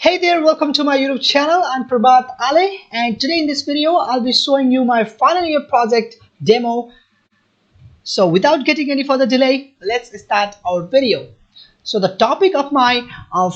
Hey there, welcome to my YouTube channel. I'm Prabhat Ale, and today in this video I'll be showing you my final year project demo. So without getting any further delay, let's start our video. So the topic of my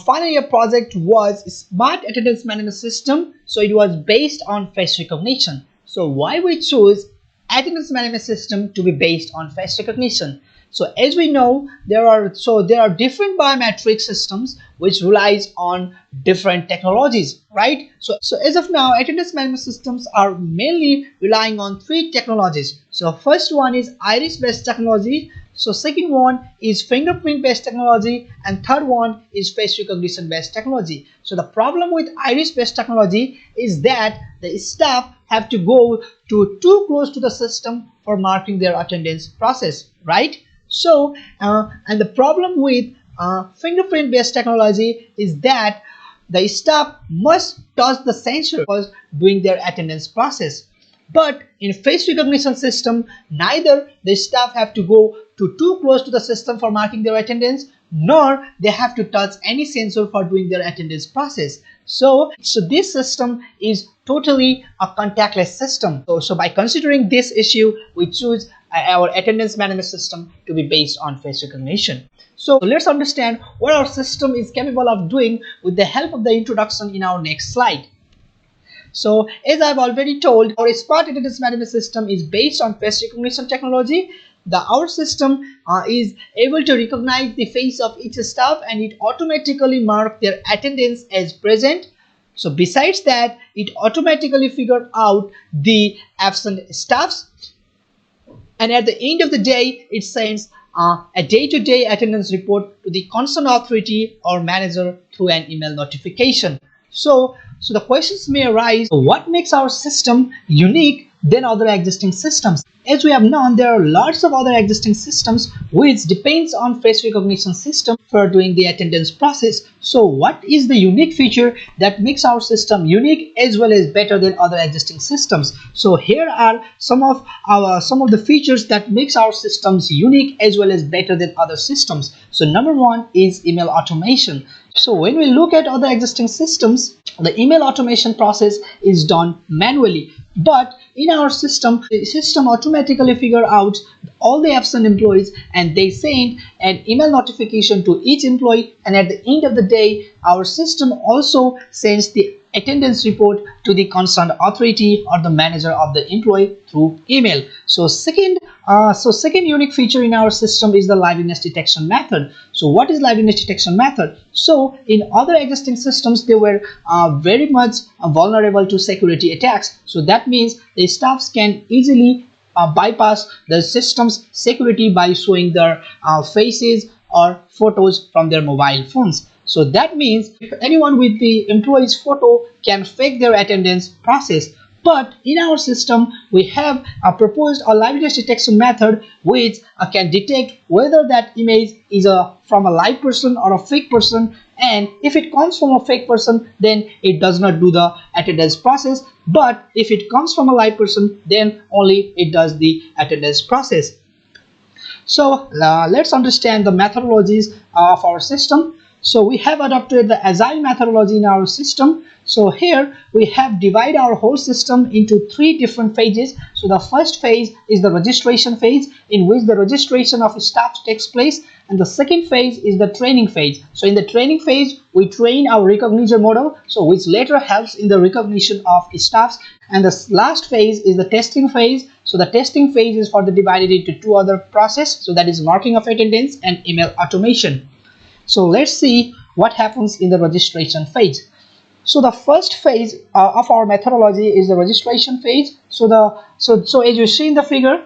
final year project was Smart Attendance Management System. So it was based on face recognition. So why we choose attendance management system to be based on face recognition? So as we know, there are different biometric systems which relies on different technologies, right? So as of now, attendance management systems are mainly relying on three technologies. So first one is iris based technology. So second one is fingerprint based technology, and third one is face recognition based technology. So the problem with iris based technology is that the staff have to go too close to the system for marking their attendance process, right? So and the problem with fingerprint based technology is that the staff must touch the sensor while doing their attendance process. But in face recognition system, neither the staff have to go too close to the system for marking their attendance, nor they have to touch any sensor for doing their attendance process. So this system is totally a contactless system. So by considering this issue, we choose our attendance management system to be based on face recognition. So let's understand what our system is capable of doing with the help of the introduction in our next slide. So as I've already told, our smart attendance management system is based on face recognition technology. Our system is able to recognize the face of each staff, and it automatically marks their attendance as present. So besides that, it automatically figures out the absent staffs, and at the end of the day, it sends a day-to-day attendance report to the concerned authority or manager through an email notification. So the questions may arise, what makes our system unique than other existing systems? As we have known, there are lots of other existing systems which depends on face recognition system for doing the attendance process. So what is the unique feature that makes our system unique as well as better than other existing systems? So here are some of the features that makes our systems unique as well as better than other systems. So number one is email automation. So when we look at other existing systems, the email automation process is done manually, but in our system, the system automatically figure out all the absent employees and they send an email notification to each employee, and at the end of the day, our system also sends the attendance report to the concerned authority or the manager of the employee through email. So second unique feature in our system is the liveness detection method. So what is liveness detection method? So in other existing systems, they were very much vulnerable to security attacks. So that means the staffs can easily bypass the system's security by showing their faces or photos from their mobile phones. So that means anyone with the employee's photo can fake their attendance process. But in our system, we have proposed a liveness detection method which can detect whether that image is from a live person or a fake person. And if it comes from a fake person, then it does not do the attendance process. But if it comes from a live person, then only it does the attendance process. So let's understand the methodologies of our system. So we have adopted the agile methodology in our system. So here we have divided our whole system into three different phases. So the first phase is the registration phase, in which the registration of staff takes place, and the second phase is the training phase. So in the training phase, we train our recognition model, so which later helps in the recognition of staffs. And the last phase is the testing phase. So the testing phase is further divided into two other processes. So that is marking of attendance and email automation. So let's see what happens in the registration phase. So the first phase of our methodology is the registration phase. So as you see in the figure,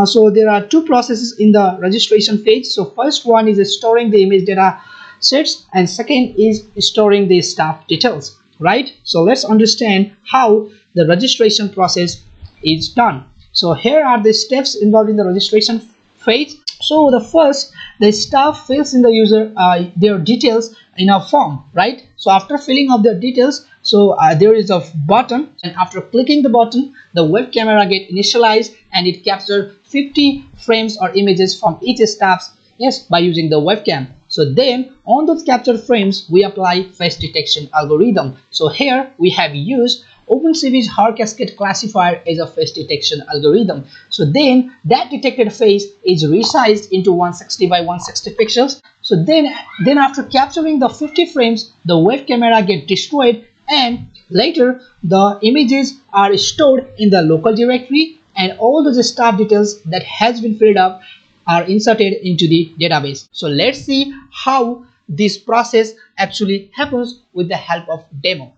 so there are two processes in the registration phase. So first one is storing the image data sets, and second is storing the staff details, right? So let's understand how the registration process is done. So here are the steps involved in the registration phase. So the first, the staff fills in the user their details in a form, right? So after filling up their details, so there is a button, and after clicking the button, the web camera get initialized and it captures 50 frames or images from each staff, yes, by using the webcam. So then on those captured frames we apply face detection algorithm. So here we have used OpenCV's hard cascade classifier as a face detection algorithm. So then that detected face is resized into 160 by 160 pixels. So then after capturing the 50 frames, the web camera get destroyed, and later the images are stored in the local directory, and all those staff details that has been filled up are inserted into the database. So let's see how this process actually happens with the help of demo.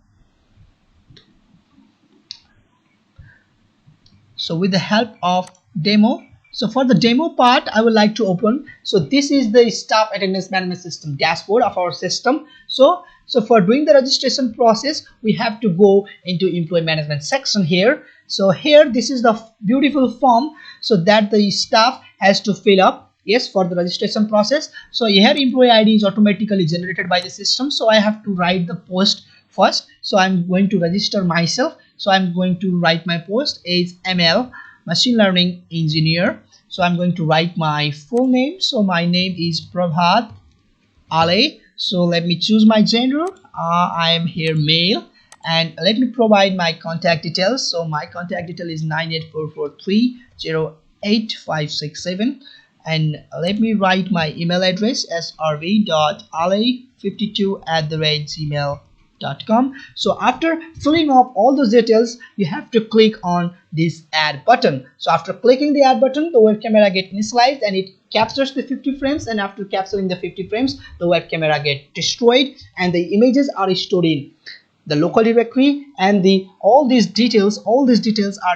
So with the help of demo, so for the demo part I would like to open, so this is the staff attendance management system dashboard of our system. So for doing the registration process we have to go into employee management section here. So here this is the beautiful form so that the staff has to fill up, yes, for the registration process. So here employee ID is automatically generated by the system, so I have to write the post first. So I'm going to register myself. So I'm going to write my post as ML machine learning engineer. So I'm going to write my full name. So my name is Prabhat Ale. So let me choose my gender. I am here male, and let me provide my contact details. So my contact detail is 984430857, and let me write my email address as rv.ale52@gmail.com. So after filling up all those details you have to click on this add button. So after clicking the add button the web camera get initialized and it captures the 50 frames, and after capturing the 50 frames the web camera get destroyed and the images are stored in the local directory, and all these details are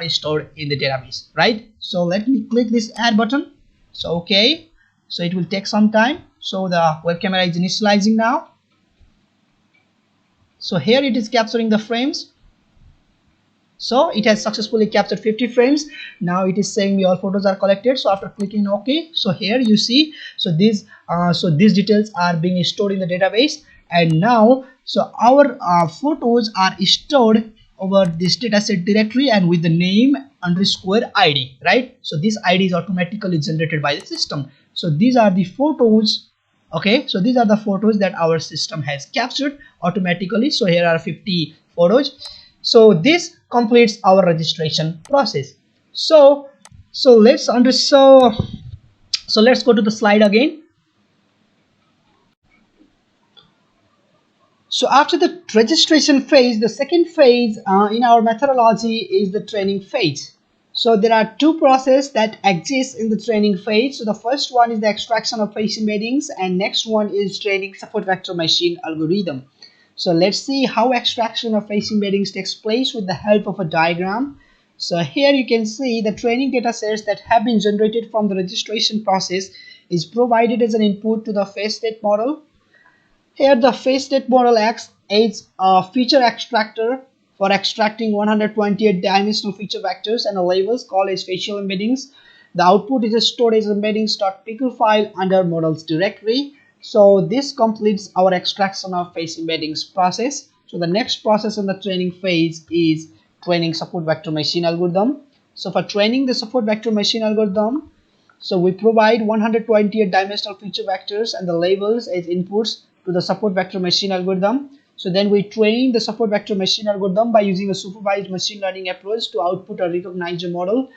stored in the database, right? So let me click this add button. So okay, so it will take some time. So the web camera is initializing now. So here it is capturing the frames. So it has successfully captured 50 frames. Now it is saying me all photos are collected. So after clicking OK, so here you see, so these details are being stored in the database, and now so our photos are stored over this dataset directory and with the name underscore ID, right? So this ID is automatically generated by the system. So these are the photos. Okay, so these are the photos that our system has captured automatically. So here are 50 photos. So this completes our registration process. So let's go to the slide again. So after the registration phase, the second phase in our methodology is the training phase. So there are two processes that exist in the training phase. So the first one is the extraction of face embeddings, and next one is training support vector machine algorithm. So let's see how extraction of face embeddings takes place with the help of a diagram. So here you can see the training data sets that have been generated from the registration process is provided as an input to the face state model. Here the face state model acts as a feature extractor for extracting 128 dimensional feature vectors and labels called as facial embeddings. The output is stored as embeddings.pickle file under models directory. So this completes our extraction of face embeddings process. So the next process in the training phase is training support vector machine algorithm. So for training the support vector machine algorithm, so we provide 128 dimensional feature vectors and the labels as inputs to the support vector machine algorithm. So then we train the support vector machine algorithm by using a supervised machine learning approach to output a recognizer model.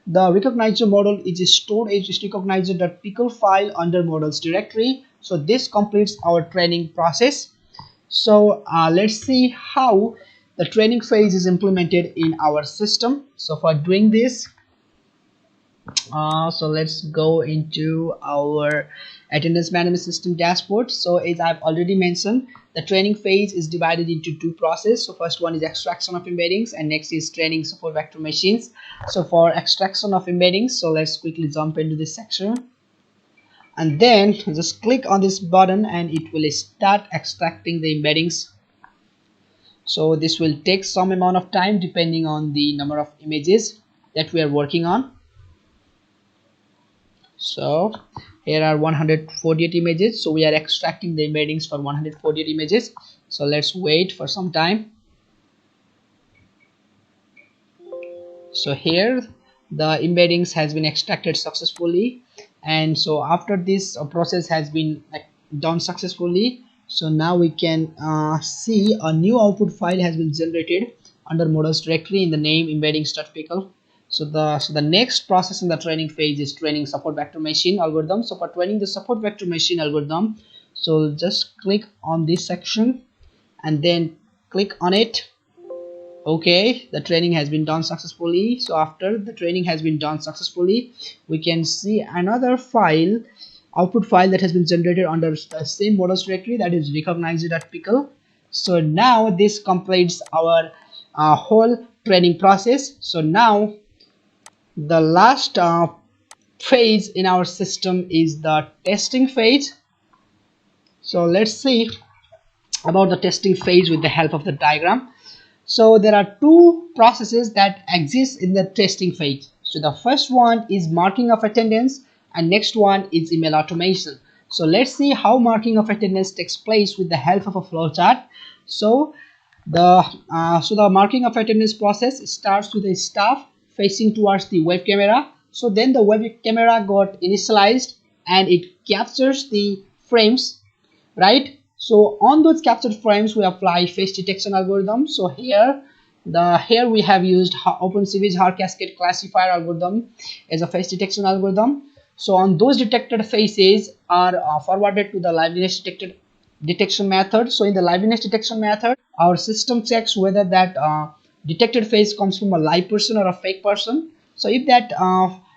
The recognizer model is stored as recognizer.pickle file under models directory. So this completes our training process. So let's see how the training phase is implemented in our system. So for doing this, so let's go into our attendance management system dashboard. So as I've already mentioned, the training phase is divided into two processes. So first one is extraction of embeddings, and next is training support vector machines. So for extraction of embeddings, so let's quickly jump into this section, and then just click on this button and it will start extracting the embeddings. So this will take some amount of time depending on the number of images that we are working on. So here are 148 images, so we are extracting the embeddings for 148 images. So let's wait for some time. So here the embeddings has been extracted successfully, and so after this process has been done successfully. So now we can see a new output file has been generated under models directory in the name embeddings.pickle. So the next process in the training phase is training support vector machine algorithm. So for training the support vector machine algorithm, so just click on this section and then click on it. Okay, the training has been done successfully. So after the training has been done successfully, we can see another file, output file, that has been generated under the same models directory, that is recognized.pickle. So now this completes our whole training process. So now the last phase in our system is the testing phase. So let's see about the testing phase with the help of the diagram. So there are two processes that exist in the testing phase. So the first one is marking of attendance and next one is email automation. So let's see how marking of attendance takes place with the help of a flowchart. So the marking of attendance process starts with the staff facing towards the web camera. So then the web camera got initialized and it captures the frames, right? So on those captured frames we apply face detection algorithm. So here we have used OpenCV's hard cascade classifier algorithm as a face detection algorithm. So on those detected faces are forwarded to the liveness detection method. So in the liveness detection method, our system checks whether that detected face comes from a live person or a fake person. So if that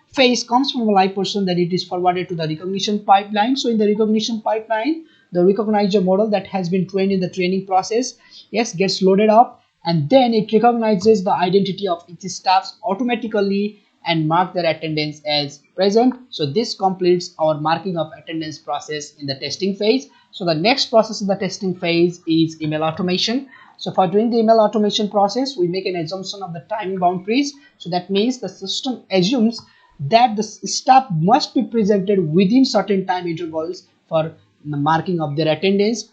face comes from a live person, then it is forwarded to the recognition pipeline. So in the recognition pipeline, the recognizer model that has been trained in the training process, yes, gets loaded up, and then it recognizes the identity of each staff automatically and mark their attendance as present. So this completes our marking of attendance process in the testing phase. So the next process in the testing phase is email automation. So for doing the email automation process, we make an assumption of the time boundaries. So that means the system assumes that the staff must be presented within certain time intervals for the marking of their attendance.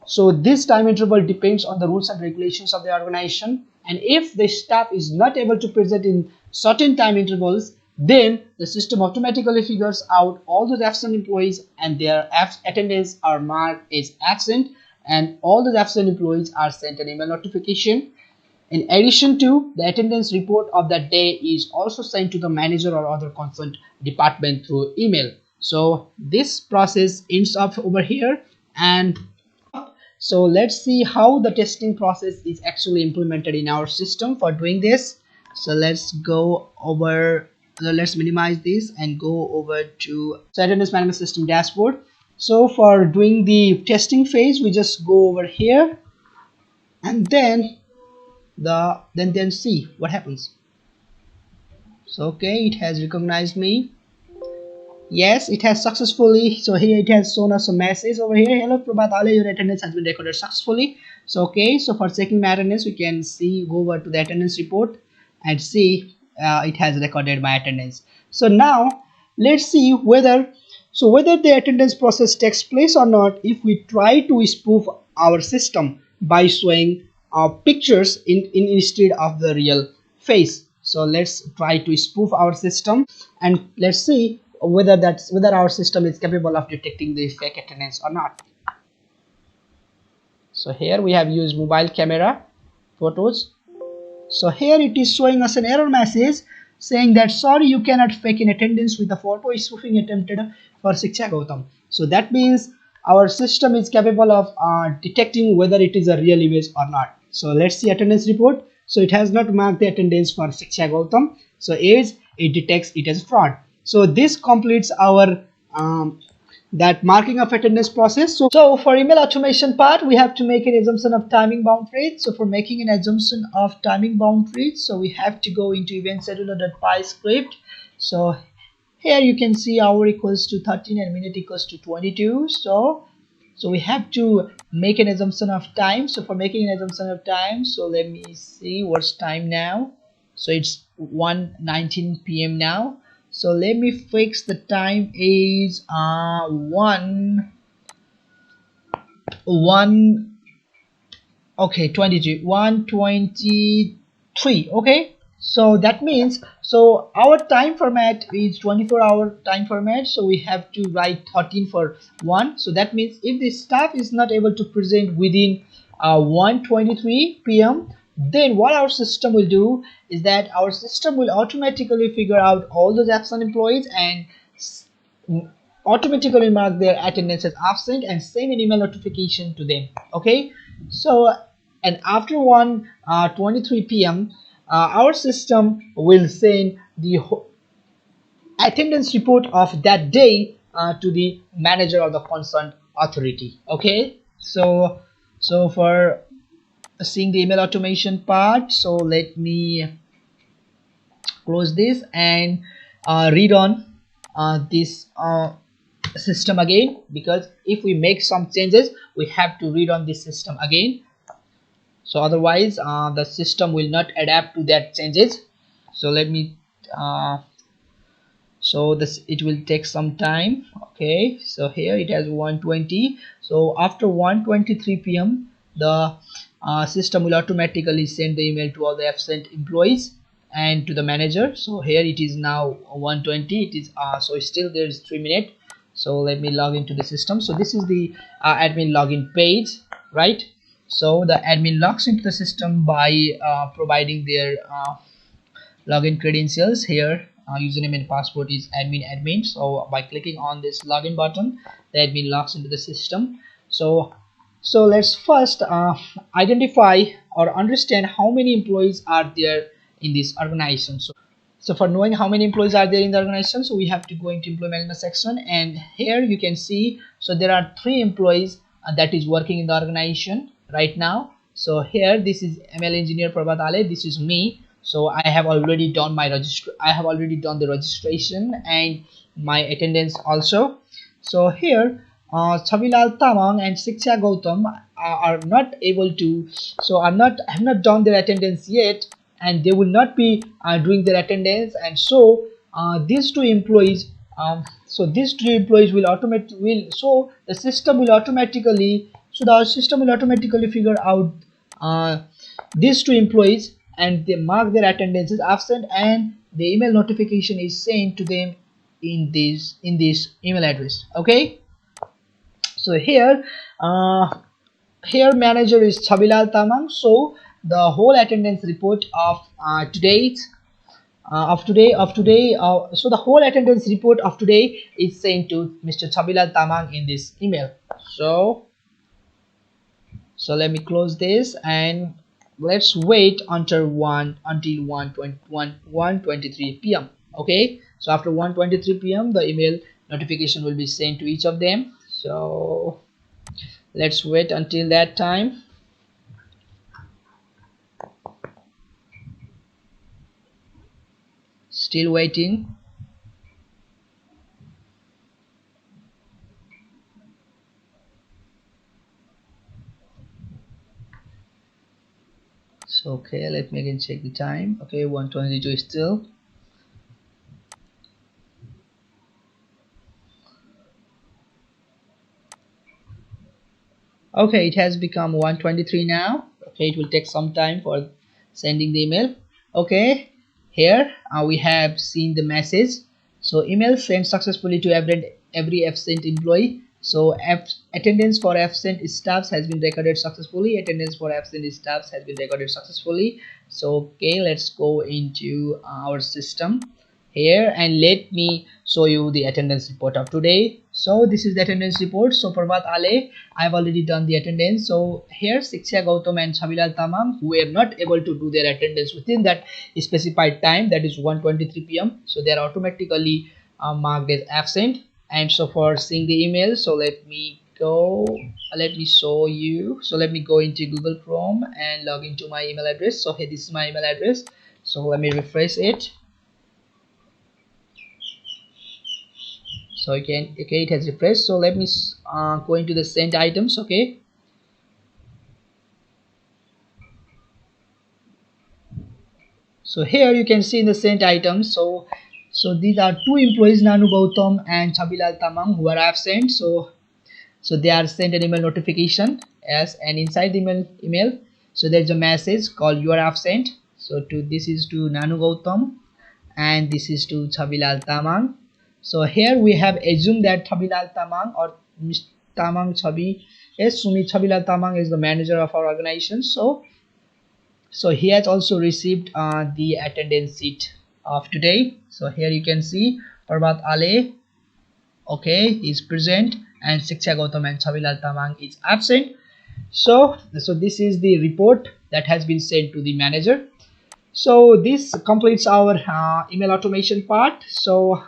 So this time interval depends on the rules and regulations of the organization, and if the staff is not able to present in certain time intervals, then the system automatically figures out all those absent employees and their attendance are marked as absent, and all those absent employees are sent an email notification. In addition to, the attendance report of that day is also sent to the manager or other concerned department through email. So this process ends up over here, and so let's see how the testing process is actually implemented in our system. For doing this, so let's go over, let's minimize this and go over to attendance management system dashboard. So for doing the testing phase, we just go over here and then see what happens. So okay, it has recognized me. Yes, it has successfully. So here it has shown us a message over here. Hello Prabhat Ale, your attendance has been recorded successfully. So okay, so for checking my attendance, we can see, go over to the attendance report and see it has recorded my attendance. So now let's see whether the attendance process takes place or not if we try to spoof our system by showing pictures instead of the real face. So let's try to spoof our system and let's see whether our system is capable of detecting the fake attendance or not. So here we have used mobile camera photos. So here it is showing us an error message saying that sorry, you cannot fake in attendance with the photo spoofing attempted for Shiksha Gautam. So that means our system is capable of detecting whether it is a real image or not. So let's see attendance report. So it has not marked the attendance for Shiksha Gautam. So as it detects it as fraud. So this completes our that marking of attendance process. So for email automation part, we have to make an assumption of timing bound rate. So for making an assumption of timing bound rate, so we have to go into event scheduler.py script. So here you can see hour equals to 13 and minute equals to 22. So we have to make an assumption of time. So for making an assumption of time, so let me see what's time now. So it's 1:19 p.m. now. So let me fix the time is 1:23. Okay, So that means, so our time format is 24-hour time format, so we have to write 13 for 1. So that means if the staff is not able to present within 1:23 p.m., then what our system will do is that our system will automatically figure out all those absent employees and automatically mark their attendance as absent and send an email notification to them. Okay, so and after 1:23 p.m. Our system will send the attendance report of that day to the manager or the concerned authority. Okay, so for seeing the email automation part, so let me close this and read on this system again, because if we make some changes we have to read on this system again, so otherwise the system will not adapt to that changes. So let me so this, it will take some time. Okay, so here it has 1:20, so after 1:23 p.m. the system will automatically send the email to all the absent employees and to the manager. So here it is now 1:20, it is so still there is 3 minutes. So let me log into the system. So this is the admin login page, right? So the admin logs into the system by providing their login credentials. Here username and password is admin. So by clicking on this login button, the admin logs into the system. So let's first identify or understand how many employees are there in this organization. So for knowing how many employees are there in the organization, so we have to go into employee management section, and here you can see, so there are 3 employees that is working in the organization right now. So here this is ML engineer Prabhat Ale, this is me. So I have already done my the registration and my attendance also. So here Chabilal Tamang and Shiksha Gautam are not able to, so have not done their attendance yet, and they will not be doing their attendance, and so these 2 employees will so the system will automatically, figure out these 2 employees and they mark their attendance as absent, and the email notification is sent to them in this email address. Okay, so here manager is Chabilal Tamang. So the whole attendance report of today so the whole attendance report of today is sent to Mr. Chabilal Tamang in this email. So let me close this and let's wait until 1:23 p.m. Okay, so after 1:23 p.m. the email notification will be sent to each of them. So let's wait until that time. Still waiting. So okay, let me again check the time. Okay, 1:22 still. Okay, it has become 1:23 now. Okay, it will take some time for sending the email. Okay, here we have seen the message. So email sent successfully to every absent employee. So attendance for absent staffs has been recorded successfully. Attendance for absent staffs has been recorded successfully. So okay, let's go into our system here and let me show you the attendance report of today. So this is the attendance report. So Prabhat Ale, I have already done the attendance. So here Shiksha Gautam and Chabilal Tamam, who were not able to do their attendance within that specified time, that is 1:23 p.m. So they are automatically marked as absent. And so for seeing the email, so let me show you. So let me go into Google Chrome and log into my email address. So here, this is my email address. So let me refresh it. So okay, it has refreshed. So let me go into the sent items. Okay, so here you can see in the sent items, so these are 2 employees, Nanu Gautam and Chabilal Tamam, who are absent. So they are sent an email notification, yes, and inside the email so there's a message called you are absent. So this is to Nanu Gautam, and this is to Chabilal Tamang. So here we have assumed that Chabilal Tamang or Mr. Tamang Chabi, yes, Sumi Chabilal Tamang is the manager of our organization. So he has also received the attendance sheet of today. So here you can see Parvat Ale, okay, is present, and Shiksha Gautam and Chabilal Tamang is absent. So this is the report that has been sent to the manager. So this completes our email automation part. So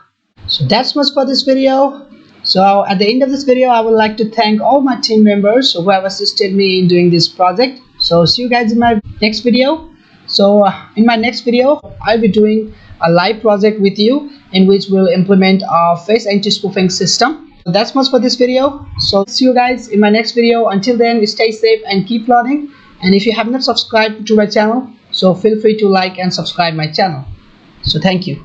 that's much for this video. So at the end of this video, I would like to thank all my team members who have assisted me in doing this project. So see you guys in my next video. So in my next video, I'll be doing a live project with you in which we'll implement a face anti-spoofing system. So that's much for this video. So see you guys in my next video. Until then, stay safe and keep learning. And if you have not subscribed to my channel, so feel free to like and subscribe my channel. So thank you.